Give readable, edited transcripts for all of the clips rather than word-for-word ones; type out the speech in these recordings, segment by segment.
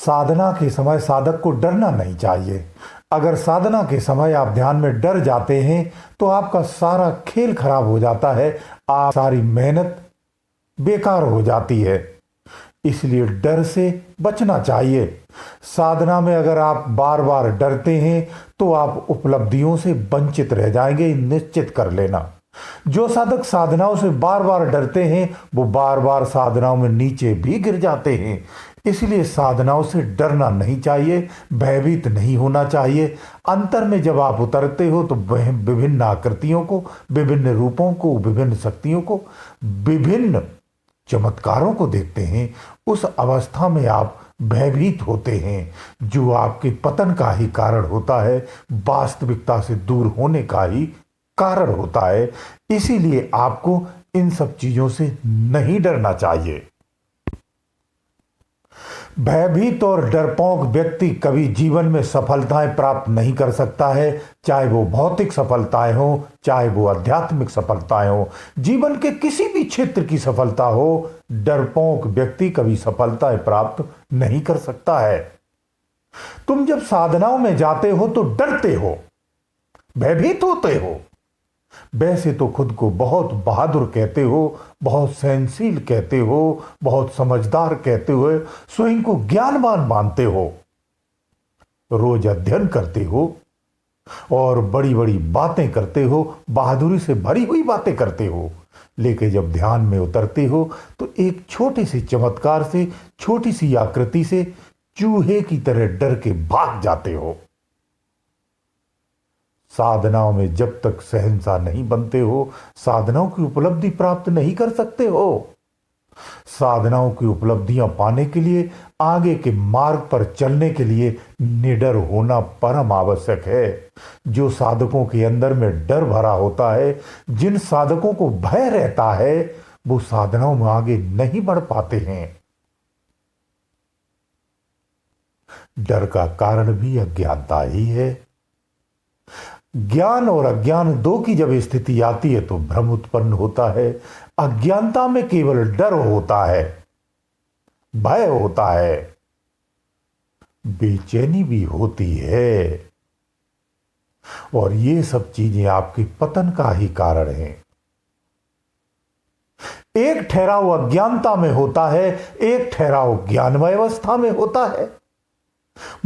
साधना के समय साधक को डरना नहीं चाहिए। अगर साधना के समय आप ध्यान में डर जाते हैं तो आपका सारा खेल खराब हो जाता है, आप सारी मेहनत बेकार हो जाती है। इसलिए डर से बचना चाहिए। साधना में अगर आप बार बार डरते हैं तो आप उपलब्धियों से वंचित रह जाएंगे, निश्चित कर लेना। जो साधक साधनाओं से बार बार डरते हैं वो बार बार साधनाओं में नीचे भी गिर जाते हैं। इसलिए साधनाओं से डरना नहीं चाहिए, भयभीत नहीं होना चाहिए। अंतर में जब आप उतरते हो तो विभिन्न आकृतियों को, विभिन्न रूपों को, विभिन्न शक्तियों को, विभिन्न चमत्कारों को देखते हैं। उस अवस्था में आप भयभीत होते हैं, जो आपके पतन का ही कारण होता है, वास्तविकता से दूर होने का ही कारण होता है। इसीलिए आपको इन सब चीजों से नहीं डरना चाहिए। भयभीत और डरपोक व्यक्ति कभी जीवन में सफलताएं प्राप्त नहीं कर सकता है, चाहे वो भौतिक सफलताएं हो, चाहे वो आध्यात्मिक सफलताएं हो, जीवन के किसी भी क्षेत्र की सफलता हो। डरपोक व्यक्ति कभी सफलताएं प्राप्त नहीं कर सकता है। तुम जब साधनाओं में जाते हो तो डरते हो, भयभीत होते हो। वैसे तो खुद को बहुत बहादुर कहते हो, बहुत सहनशील कहते हो, बहुत समझदार कहते हुए स्वयं को ज्ञानवान मानते हो। रोज अध्ययन करते हो और बड़ी बड़ी बातें करते हो, बहादुरी से भरी हुई बातें करते हो। लेकिन जब ध्यान में उतरते हो तो एक छोटे से चमत्कार से, छोटी सी आकृति से चूहे की तरह डर के भाग जाते हो। साधनाओं में जब तक शहंशाह नहीं बनते हो, साधनाओं की उपलब्धि प्राप्त नहीं कर सकते हो। साधनाओं की उपलब्धियां पाने के लिए, आगे के मार्ग पर चलने के लिए निडर होना परम आवश्यक है। जो साधकों के अंदर में डर भरा होता है, जिन साधकों को भय रहता है, वो साधनाओं में आगे नहीं बढ़ पाते हैं। डर का कारण भी अज्ञानता ही है। ज्ञान और अज्ञान दो की जब स्थिति आती है तो भ्रम उत्पन्न होता है। अज्ञानता में केवल डर होता है, भय होता है, बेचैनी भी होती है, और ये सब चीजें आपके पतन का ही कारण हैं। एक ठहराव अज्ञानता में होता है, एक ठहराव ज्ञानमय अवस्था में होता है।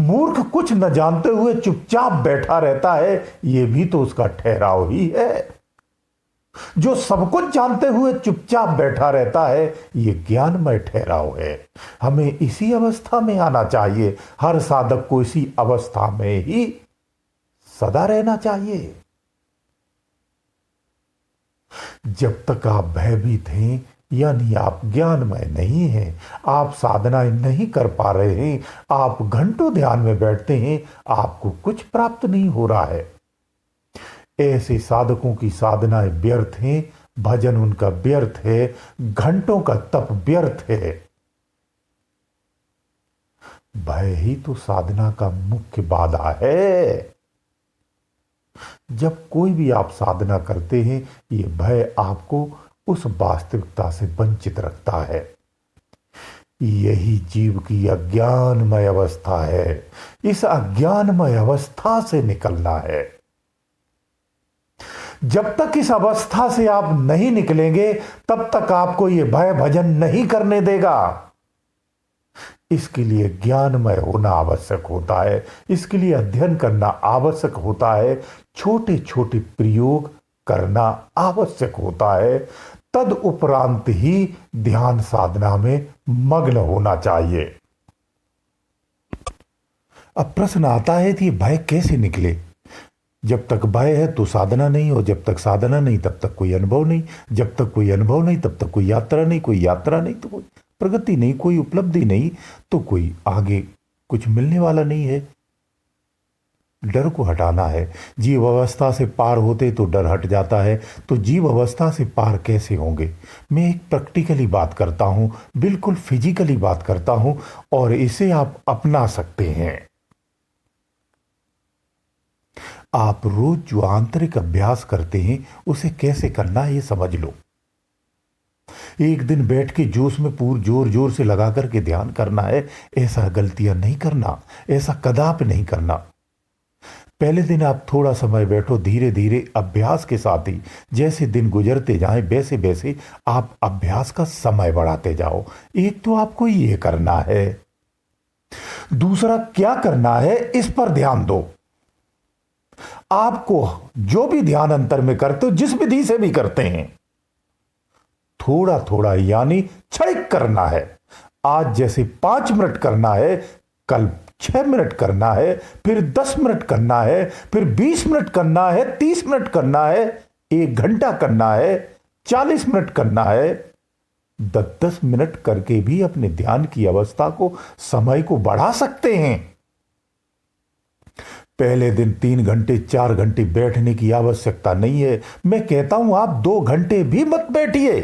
मूर्ख कुछ न जानते हुए चुपचाप बैठा रहता है, यह भी तो उसका ठहराव ही है। जो सब कुछ जानते हुए चुपचाप बैठा रहता है, यह ज्ञानमय ठहराव है। हमें इसी अवस्था में आना चाहिए। हर साधक को इसी अवस्था में ही सदा रहना चाहिए। जब तक आप भयभीत हैं, यानी आप ज्ञानमय नहीं हैं, आप साधनाएं नहीं कर पा रहे हैं, आप घंटों ध्यान में बैठते हैं, आपको कुछ प्राप्त नहीं हो रहा है। ऐसे साधकों की साधनाएं व्यर्थ हैं, भजन उनका व्यर्थ है, घंटों का तप व्यर्थ है। भय ही तो साधना का मुख्य बाधा है। जब कोई भी आप साधना करते हैं, ये भय आपको उस वास्तविकता से वंचित रखता है। यही जीव की अज्ञानमय अवस्था है। इस अज्ञानमय अवस्था से निकलना है। जब तक इस अवस्था से आप नहीं निकलेंगे, तब तक आपको यह भय भजन नहीं करने देगा। इसके लिए ज्ञानमय होना आवश्यक होता है, इसके लिए अध्ययन करना आवश्यक होता है, छोटे छोटे प्रयोग करना आवश्यक होता है। तद उपरांत ही ध्यान साधना में मग्न होना चाहिए। अब प्रश्न आता है कि भय कैसे निकले। जब तक भय है तो साधना नहीं, और जब तक साधना नहीं तब तक कोई अनुभव नहीं, जब तक कोई अनुभव नहीं तब तक कोई यात्रा नहीं, कोई यात्रा नहीं तो कोई प्रगति नहीं, कोई उपलब्धि नहीं, तो कोई आगे कुछ मिलने वाला नहीं है। डर को हटाना है। जीव अवस्था से पार होते तो डर हट जाता है, तो जीव अवस्था से पार कैसे होंगे। मैं एक प्रैक्टिकली बात करता हूं, बिल्कुल फिजिकली बात करता हूं, और इसे आप अपना सकते हैं। आप रोज जो आंतरिक अभ्यास करते हैं उसे कैसे करना है ये समझ लो। एक दिन बैठ के जोश में पूर जोर जोर से लगा करके ध्यान करना है, ऐसा गलतियां नहीं करना, ऐसा कदापि नहीं करना। पहले दिन आप थोड़ा समय बैठो, धीरे धीरे अभ्यास के साथ ही जैसे दिन गुजरते जाएं वैसे वैसे आप अभ्यास का समय बढ़ाते जाओ। एक तो आपको ये करना है। दूसरा क्या करना है, इस पर ध्यान दो। आपको जो भी ध्यान अंतर में करते हो, जिस विधि से भी करते हैं, थोड़ा थोड़ा यानी क्षणिक करना है। आज जैसे 5 मिनट करना है, कल 6 मिनट करना है, फिर 10 मिनट करना है, फिर 20 मिनट करना है, 30 मिनट करना है, 1 घंटा करना है, 40 मिनट करना है। 10-10 मिनट करके भी अपने ध्यान की अवस्था को, समय को बढ़ा सकते हैं। पहले दिन 3 घंटे 4 घंटे बैठने की आवश्यकता नहीं है। मैं कहता हूं आप 2 घंटे भी मत बैठिए।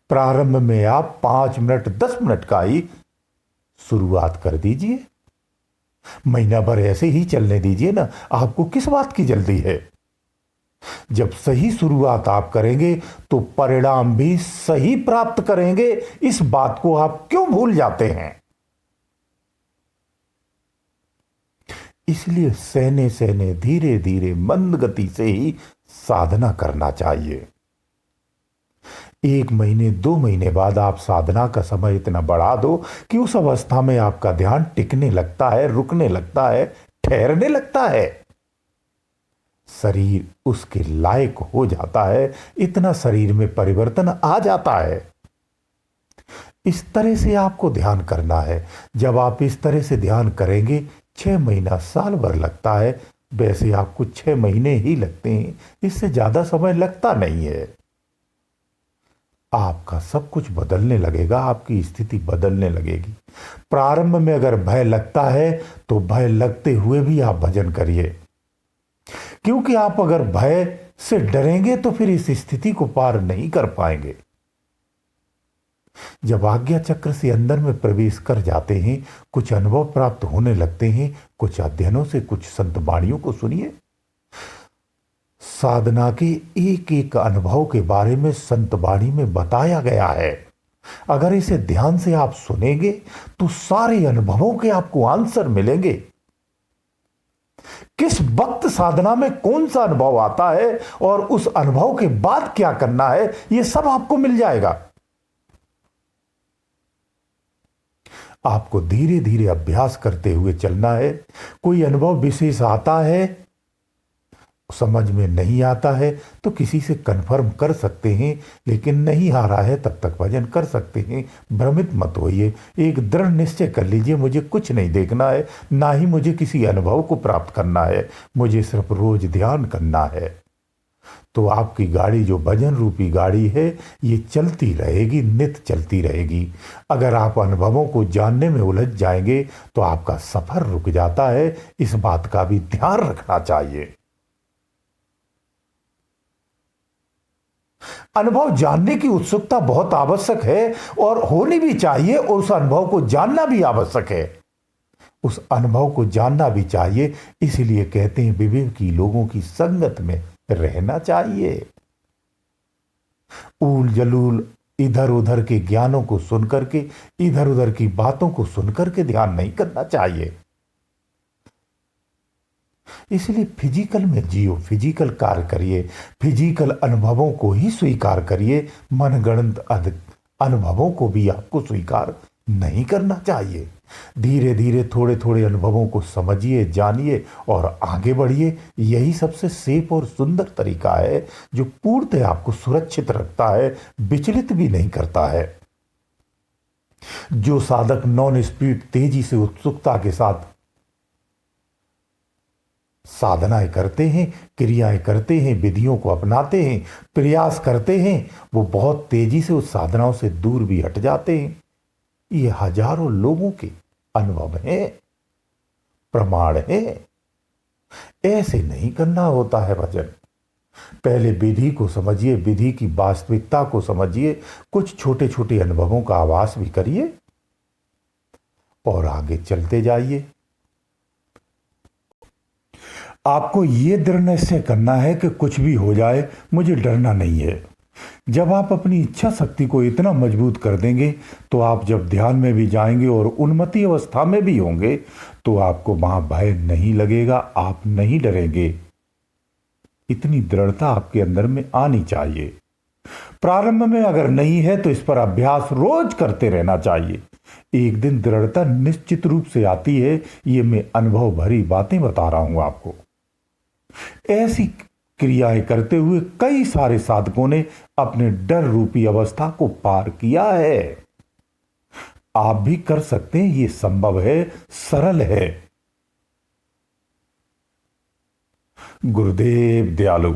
प्रारंभ में आप 5 मिनट 10 मिनट का ही शुरुआत कर दीजिए। महीना भर ऐसे ही चलने दीजिए ना, आपको किस बात की जल्दी है। जब सही शुरुआत आप करेंगे तो परिणाम भी सही प्राप्त करेंगे। इस बात को आप क्यों भूल जाते हैं। इसलिए सहने सहने धीरे धीरे मंद गति से ही साधना करना चाहिए। 1 महीने 2 महीने बाद आप साधना का समय इतना बढ़ा दो कि उस अवस्था में आपका ध्यान टिकने लगता है, रुकने लगता है, ठहरने लगता है। शरीर उसके लायक हो जाता है, इतना शरीर में परिवर्तन आ जाता है। इस तरह से आपको ध्यान करना है। जब आप इस तरह से ध्यान करेंगे, 6 महीना साल भर लगता है, वैसे आपको 6 महीने ही लगते हैं, इससे ज्यादा समय लगता नहीं है। आपका सब कुछ बदलने लगेगा, आपकी स्थिति बदलने लगेगी। प्रारंभ में अगर भय लगता है तो भय लगते हुए भी आप भजन करिए, क्योंकि आप अगर भय से डरेंगे तो फिर इस स्थिति को पार नहीं कर पाएंगे। जब आज्ञा चक्र से अंदर में प्रवेश कर जाते हैं, कुछ अनुभव प्राप्त होने लगते हैं। कुछ अध्ययनों से, कुछ संत वाणियों को सुनिए। साधना के एक एक अनुभव के बारे में संत वाणी में बताया गया है। अगर इसे ध्यान से आप सुनेंगे तो सारे अनुभवों के आपको आंसर मिलेंगे। किस वक्त साधना में कौन सा अनुभव आता है और उस अनुभव के बाद क्या करना है, यह सब आपको मिल जाएगा। आपको धीरे धीरे अभ्यास करते हुए चलना है। कोई अनुभव विशेष आता है, समझ में नहीं आता है तो किसी से कंफर्म कर सकते हैं, लेकिन नहीं आ रहा है तब तक भजन कर सकते हैं। भ्रमित मत होइए। एक दृढ़ निश्चय कर लीजिए, मुझे कुछ नहीं देखना है, ना ही मुझे किसी अनुभव को प्राप्त करना है, मुझे सिर्फ रोज ध्यान करना है। तो आपकी गाड़ी, जो भजन रूपी गाड़ी है, ये चलती रहेगी, नित चलती रहेगी। अगर आप अनुभवों को जानने में उलझ जाएंगे तो आपका सफर रुक जाता है। इस बात का भी ध्यान रखना चाहिए। अनुभव जानने की उत्सुकता बहुत आवश्यक है और होनी भी चाहिए, और उस अनुभव को जानना भी आवश्यक है। उस अनुभव को जानना भी चाहिए। इसलिए कहते हैं विवेकी लोगों की संगत में रहना चाहिए। ऊल जलूल इधर उधर के ज्ञानों को सुनकर के, इधर उधर की बातों को सुनकर के ध्यान नहीं करना चाहिए। इसलिए फिजिकल में जियो, फिजिकल कार्य करिए, फिजिकल अनुभवों को ही स्वीकार करिए। मनगढ़ंत अनुभवों को भी आपको स्वीकार नहीं करना चाहिए। धीरे धीरे थोड़े थोड़े अनुभवों को समझिए, जानिए और आगे बढ़िए। यही सबसे सेफ और सुंदर तरीका है, जो पूर्णतः आपको सुरक्षित रखता है, विचलित भी नहीं करता है। जो साधक नॉन स्पीड, तेजी से, उत्सुकता के साथ साधनाएं करते हैं, क्रियाएं करते हैं, विधियों को अपनाते हैं, प्रयास करते हैं, वो बहुत तेजी से उस साधनाओं से दूर भी हट जाते हैं। ये हजारों लोगों के अनुभव है, प्रमाण है। ऐसे नहीं करना होता है भजन। पहले विधि को समझिए, विधि की वास्तविकता को समझिए, कुछ छोटे छोटे अनुभवों का आभास भी करिए और आगे चलते जाइए। आपको यह दृढ़ निश्चय करना है कि कुछ भी हो जाए मुझे डरना नहीं है, जब आप अपनी इच्छा शक्ति को इतना मजबूत कर देंगे तो आप जब ध्यान में भी जाएंगे और उन्मत्त अवस्था में भी होंगे तो आपको वहां भय नहीं लगेगा, आप नहीं डरेंगे। इतनी दृढ़ता आपके अंदर में आनी चाहिए। प्रारंभ में अगर नहीं है तो इस पर अभ्यास रोज करते रहना चाहिए। एक दिन दृढ़ता निश्चित रूप से आती है, ये मैं अनुभव भरी बातें बता रहा हूं आपको। ऐसी क्रियाएं करते हुए कई सारे साधकों ने अपने डर रूपी अवस्था को पार किया है। आप भी कर सकते हैं, ये संभव है, सरल है। गुरुदेव दयालु।